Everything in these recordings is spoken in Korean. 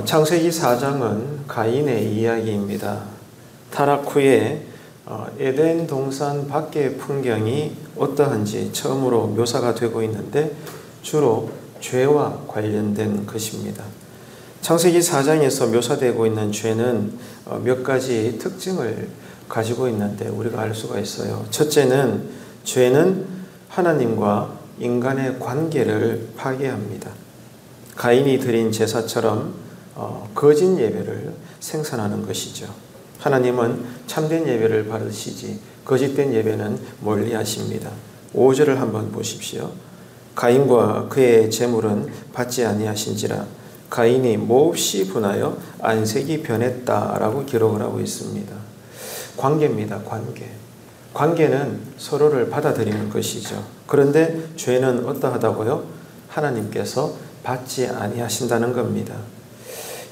창세기 4장은 가인의 이야기입니다. 타락 후에 에덴 동산 밖의 풍경이 어떠한지 처음으로 묘사가 되고 있는데 주로 죄와 관련된 것입니다. 창세기 4장에서 묘사되고 있는 죄는 몇 가지 특징을 가지고 있는데 우리가 알 수가 있어요. 첫째는 죄는 하나님과 인간의 관계를 파괴합니다. 가인이 드린 제사처럼 거짓 예배를 생산하는 것이죠. 하나님은 참된 예배를 받으시지 거짓된 예배는 멀리 하십니다. 5절을 한번 보십시오. 가인과 그의 제물은 받지 아니하신지라 가인이 몹시 분하여 안색이 변했다라고 기록을 하고 있습니다. 관계입니다. 관계는 서로를 받아들이는 것이죠. 그런데 죄는 어떠하다고요? 하나님께서 받지 아니하신다는 겁니다.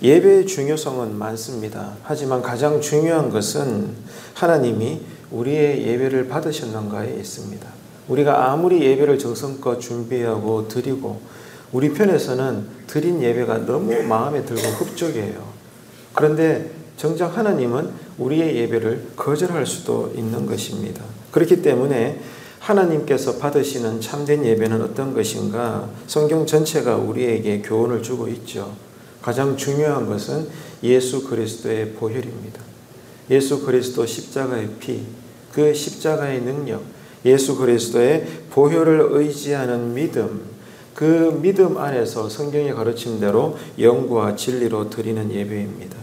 예배의 중요성은 많습니다. 하지만 가장 중요한 것은 하나님이 우리의 예배를 받으셨는가에 있습니다. 우리가 아무리 예배를 정성껏 준비하고 드리고 우리 편에서는 드린 예배가 너무 마음에 들고 흡족해요. 그런데 정작 하나님은 우리의 예배를 거절할 수도 있는 것입니다. 그렇기 때문에 하나님께서 받으시는 참된 예배는 어떤 것인가? 성경 전체가 우리에게 교훈을 주고 있죠. 가장 중요한 것은 예수 그리스도의 보혈입니다. 예수 그리스도 십자가의 피, 그 십자가의 능력, 예수 그리스도의 보혈을 의지하는 믿음, 그 믿음 안에서 성경의 가르침대로 영과 진리로 드리는 예배입니다.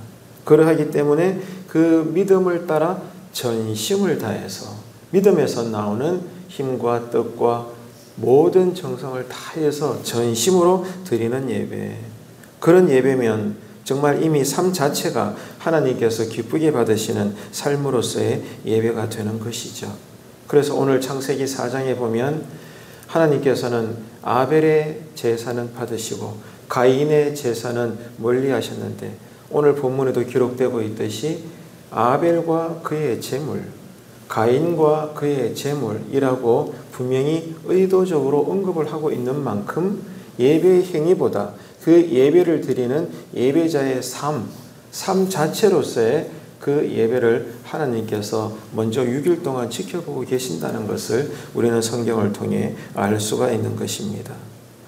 그러하기 때문에 그 믿음을 따라 전심을 다해서 믿음에서 나오는 힘과 뜻과 모든 정성을 다해서 전심으로 드리는 예배. 그런 예배면 정말 이미 삶 자체가 하나님께서 기쁘게 받으시는 삶으로서의 예배가 되는 것이죠. 그래서 오늘 창세기 4장에 보면 하나님께서는 아벨의 제사는 받으시고 가인의 제사는 멀리 하셨는데 오늘 본문에도 기록되고 있듯이 아벨과 그의 제물, 가인과 그의 제물이라고 분명히 의도적으로 언급을 하고 있는 만큼 예배의 행위보다 그 예배를 드리는 예배자의 삶 자체로서의 그 예배를 하나님께서 먼저 6일 동안 지켜보고 계신다는 것을 우리는 성경을 통해 알 수가 있는 것입니다.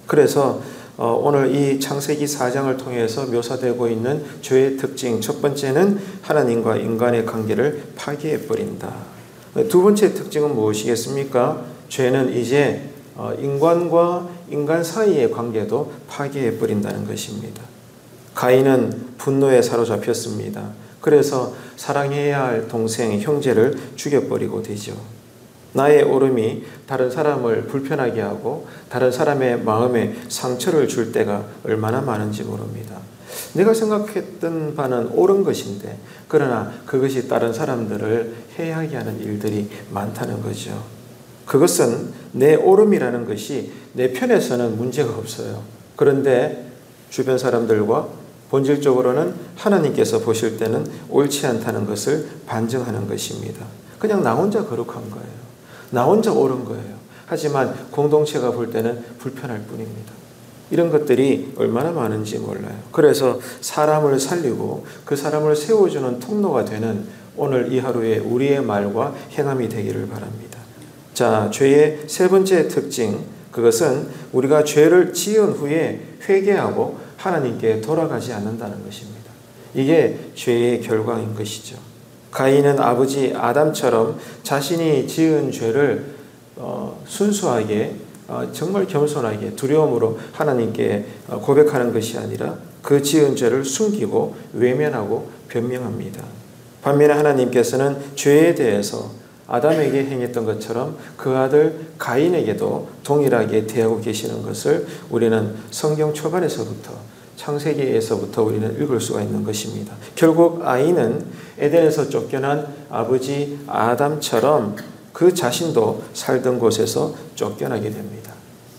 그래서 오늘 이 창세기 4장을 통해서 묘사되고 있는 죄의 특징, 첫 번째는 하나님과 인간의 관계를 파괴해버린다. 두 번째 특징은 무엇이겠습니까? 죄는 이제 인간과 인간 사이의 관계도 파괴해버린다는 것입니다. 가인은 분노에 사로잡혔습니다. 그래서 사랑해야 할 동생, 형제를 죽여버리고 되죠. 나의 오름이 다른 사람을 불편하게 하고 다른 사람의 마음에 상처를 줄 때가 얼마나 많은지 모릅니다. 내가 생각했던 바는 옳은 것인데 그러나 그것이 다른 사람들을 해하게 하는 일들이 많다는 거죠. 그것은 내 옳음이라는 것이 내 편에서는 문제가 없어요. 그런데 주변 사람들과 본질적으로는 하나님께서 보실 때는 옳지 않다는 것을 반증하는 것입니다. 그냥 나 혼자 거룩한 거예요. 나 혼자 옳은 거예요. 하지만 공동체가 볼 때는 불편할 뿐입니다. 이런 것들이 얼마나 많은지 몰라요. 그래서 사람을 살리고 그 사람을 세워주는 통로가 되는 오늘 이 하루에 우리의 말과 행함이 되기를 바랍니다. 자, 죄의 세 번째 특징, 그것은 우리가 죄를 지은 후에 회개하고 하나님께 돌아가지 않는다는 것입니다. 이게 죄의 결과인 것이죠. 가인은 아버지 아담처럼 자신이 지은 죄를 순수하게 정말 겸손하게 두려움으로 하나님께 고백하는 것이 아니라 그 지은 죄를 숨기고 외면하고 변명합니다. 반면에 하나님께서는 죄에 대해서 아담에게 행했던 것처럼 그 아들 가인에게도 동일하게 대하고 계시는 것을 우리는 성경 초반에서부터 창세기에서부터 우리는 읽을 수가 있는 것입니다. 결국 아인은 에덴에서 쫓겨난 아버지 아담처럼 그 자신도 살던 곳에서 쫓겨나게 됩니다.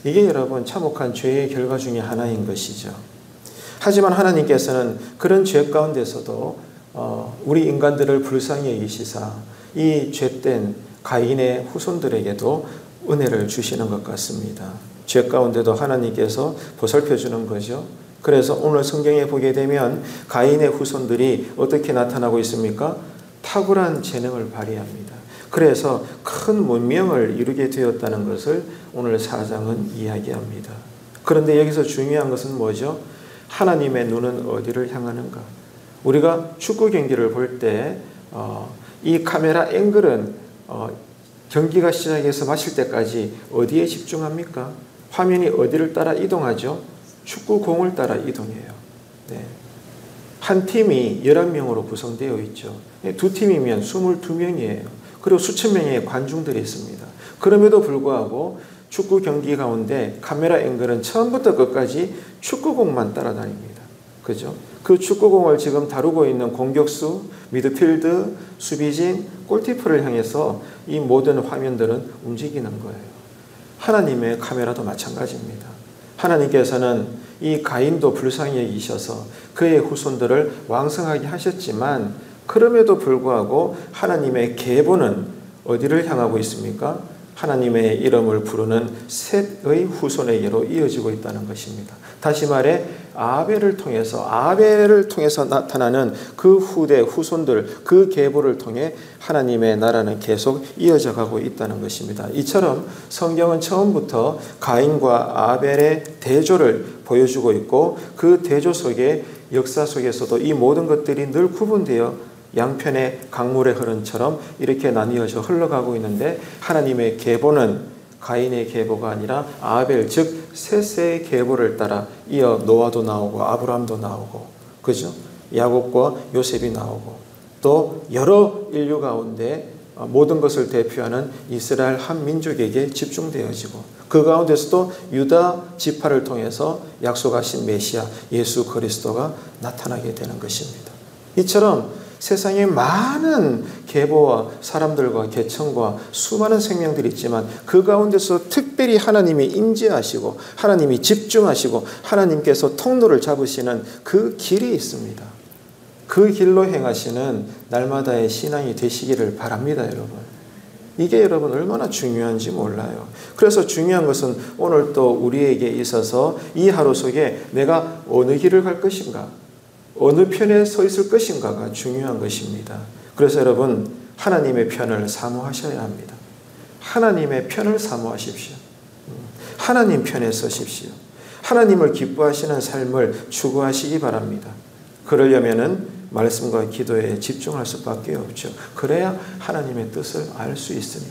이게 여러분 참혹한 죄의 결과 중에 하나인 것이죠. 하지만 하나님께서는 그런 죄 가운데서도 우리 인간들을 불쌍히 여기시사 이 죄된 가인의 후손들에게도 은혜를 주시는 것 같습니다. 죄 가운데도 하나님께서 보살펴 주는 거죠. 그래서 오늘 성경에 보게 되면 가인의 후손들이 어떻게 나타나고 있습니까? 탁월한 재능을 발휘합니다. 그래서 큰 문명을 이루게 되었다는 것을 오늘 4장은 이야기합니다. 그런데 여기서 중요한 것은 뭐죠? 하나님의 눈은 어디를 향하는가? 우리가 축구 경기를 볼 때 이 카메라 앵글은 경기가 시작해서 마칠 때까지 어디에 집중합니까? 화면이 어디를 따라 이동하죠? 축구공을 따라 이동해요. 네. 한 팀이 11명으로 구성되어 있죠. 두 팀이면 22명이에요. 그리고 수천 명의 관중들이 있습니다. 그럼에도 불구하고 축구 경기 가운데 카메라 앵글은 처음부터 끝까지 축구공만 따라다닙니다. 그죠? 그 축구공을 지금 다루고 있는 공격수, 미드필드, 수비진, 골키퍼를 향해서 이 모든 화면들은 움직이는 거예요. 하나님의 카메라도 마찬가지입니다. 하나님께서는 이 가인도 불쌍히 여기셔서 그의 후손들을 왕성하게 하셨지만 그럼에도 불구하고 하나님의 계보는 어디를 향하고 있습니까? 하나님의 이름을 부르는 셋의 후손에게로 이어지고 있다는 것입니다. 다시 말해 아벨을 통해서 나타나는 그 후대 후손들, 그 계보를 통해 하나님의 나라는 계속 이어져 가고 있다는 것입니다. 이처럼 성경은 처음부터 가인과 아벨의 대조를 보여주고 있고 그 대조 속에 역사 속에서도 이 모든 것들이 늘 구분되어 양편의 강물의 흐름처럼 이렇게 나뉘어져 흘러가고 있는데 하나님의 계보는 가인의 계보가 아니라 아벨 즉 셋의 계보를 따라 이어 노아도 나오고 아브라함도 나오고 그죠? 야곱과 요셉이 나오고 또 여러 인류 가운데 모든 것을 대표하는 이스라엘 한 민족에게 집중되어지고 그 가운데서도 유다 지파를 통해서 약속하신 메시아 예수 그리스도가 나타나게 되는 것입니다. 이처럼 세상에 많은 계보와 사람들과 계층과 수많은 생명들이 있지만 그 가운데서 특별히 하나님이 임재하시고 하나님이 집중하시고 하나님께서 통로를 잡으시는 그 길이 있습니다. 그 길로 행하시는 날마다의 신앙이 되시기를 바랍니다, 여러분. 이게 여러분 얼마나 중요한지 몰라요. 그래서 중요한 것은 오늘 또 우리에게 있어서 이 하루 속에 내가 어느 길을 갈 것인가 어느 편에 서 있을 것인가가 중요한 것입니다. 그래서 여러분 하나님의 편을 사모하셔야 합니다. 하나님의 편을 사모하십시오. 하나님 편에 서십시오. 하나님을 기뻐하시는 삶을 추구하시기 바랍니다. 그러려면은 말씀과 기도에 집중할 수밖에 없죠. 그래야 하나님의 뜻을 알 수 있으니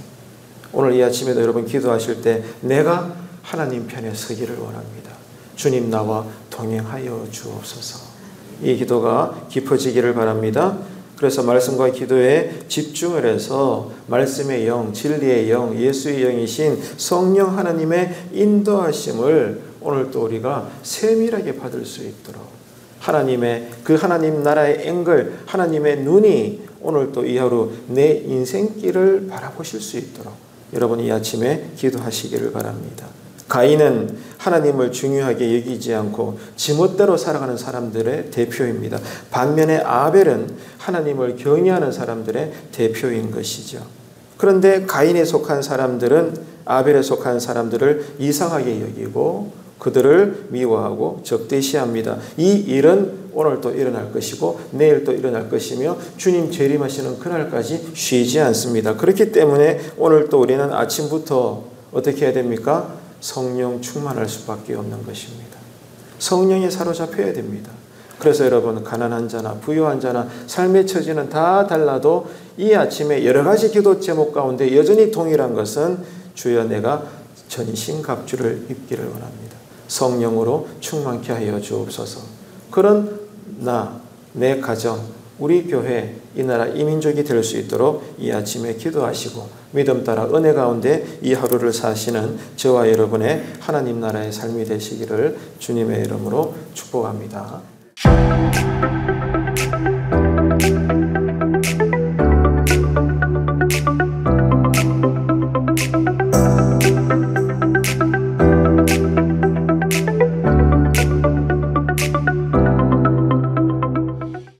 오늘 이 아침에도 여러분 기도하실 때 내가 하나님 편에 서기를 원합니다. 주님 나와 동행하여 주옵소서. 이 기도가 깊어지기를 바랍니다. 그래서 말씀과 기도에 집중을 해서 말씀의 영, 진리의 영, 예수의 영이신 성령 하나님의 인도하심을 오늘 또 우리가 세밀하게 받을 수 있도록 하나님의 그 하나님 나라의 앵글, 하나님의 눈이 오늘 또 이 하루 내 인생길을 바라보실 수 있도록 여러분 이 아침에 기도하시기를 바랍니다. 가인은 하나님을 중요하게 여기지 않고 지멋대로 살아가는 사람들의 대표입니다. 반면에 아벨은 하나님을 경외하는 사람들의 대표인 것이죠. 그런데 가인에 속한 사람들은 아벨에 속한 사람들을 이상하게 여기고 그들을 미워하고 적대시합니다. 이 일은 오늘 또 일어날 것이고 내일 또 일어날 것이며 주님 재림하시는 그날까지 쉬지 않습니다. 그렇기 때문에 오늘 또 우리는 아침부터 어떻게 해야 됩니까? 성령 충만할 수밖에 없는 것입니다. 성령에 사로잡혀야 됩니다. 그래서 여러분 가난한 자나 부유한 자나 삶의 처지는 다 달라도 이 아침에 여러 가지 기도 제목 가운데 여전히 동일한 것은 주여 내가 전신갑주를 입기를 원합니다. 성령으로 충만케 하여 주옵소서. 그런 나, 내 가정, 우리 교회, 이 나라, 이 민족이 될 수 있도록 이 아침에 기도하시고 믿음 따라 은혜 가운데 이 하루를 사시는 저와 여러분의 하나님 나라의 삶이 되시기를 주님의 이름으로 축복합니다.